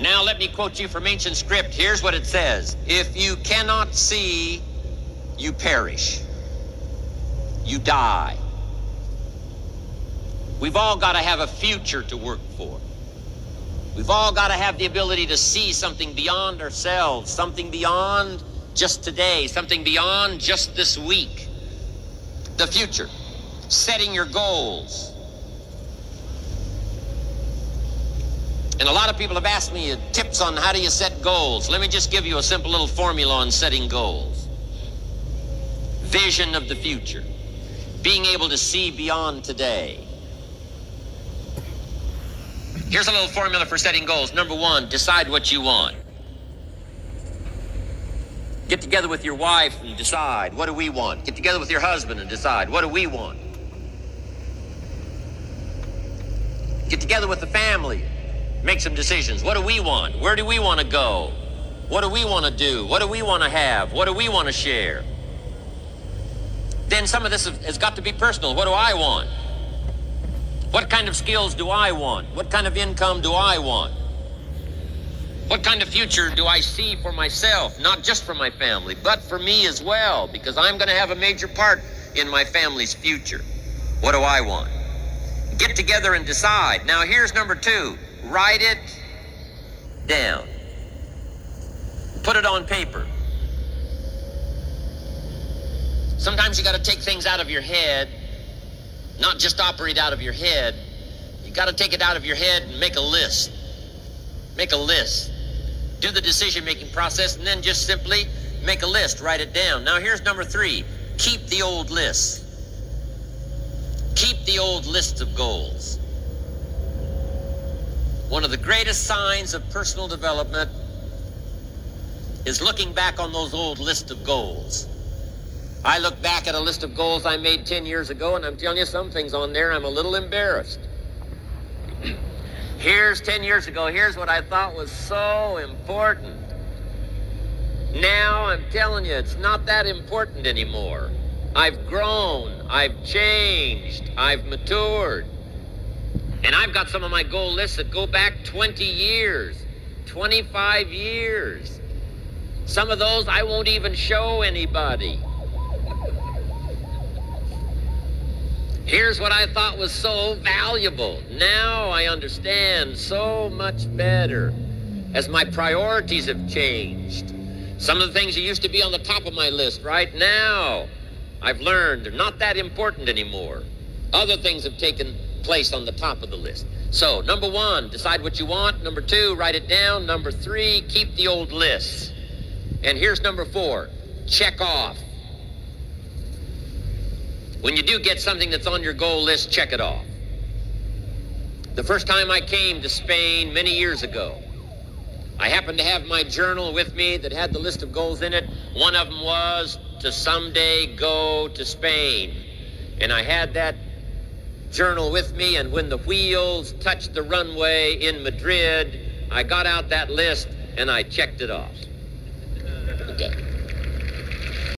Now let me quote you from ancient script. Here's what it says. If you cannot see, you perish. You die. We've all got to have a future to work for. We've all got to have the ability to see something beyond ourselves, something beyond just today, something beyond just this week. The future. Setting your goals. And a lot of people have asked me tips on how do you set goals. Let me just give you a simple little formula on setting goals. Vision of the future. Being able to see beyond today. Here's a little formula for setting goals. Number one, decide what you want. Get together with your wife and decide, what do we want? Get together with your husband and decide, what do we want? Get together with the family. Make some decisions. What do we want? Where do we want to go? What do we want to do? What do we want to have? What do we want to share? Then some of this has got to be personal. What do I want? What kind of skills do I want? What kind of income do I want? What kind of future do I see for myself? Not just for my family, but for me as well, because I'm going to have a major part in my family's future. What do I want? Get together and decide. Now here's number two. Write it down. Put it on paper. Sometimes you got to take things out of your head, not just operate out of your head. You got to take it out of your head and make a list. Make a list. Do the decision-making process and then just simply make a list. Write it down. Now here's number three. Keep the old lists. Keep the old lists of goals. One of the greatest signs of personal development is looking back on those old lists of goals. I look back at a list of goals I made 10 years ago, and I'm telling you, some things on there I'm a little embarrassed. Here's 10 years ago, here's what I thought was so important. Now I'm telling you, it's not that important anymore. I've grown, I've changed, I've matured. And I've got some of my goal lists that go back 20 years, 25 years. Some of those I won't even show anybody. Here's what I thought was so valuable. Now I understand so much better as my priorities have changed. Some of the things that used to be on the top of my list right now, I've learned they're not that important anymore. Other things have taken place on the top of the list. So, number one, decide what you want. Number two, write it down. Number three, keep the old lists. And here's number four, check off. When you do get something that's on your goal list, check it off. The first time I came to Spain many years ago, I happened to have my journal with me that had the list of goals in it. One of them was to someday go to Spain. And I had that journal with me, and when the wheels touched the runway in Madrid, I got out that list and I checked it off.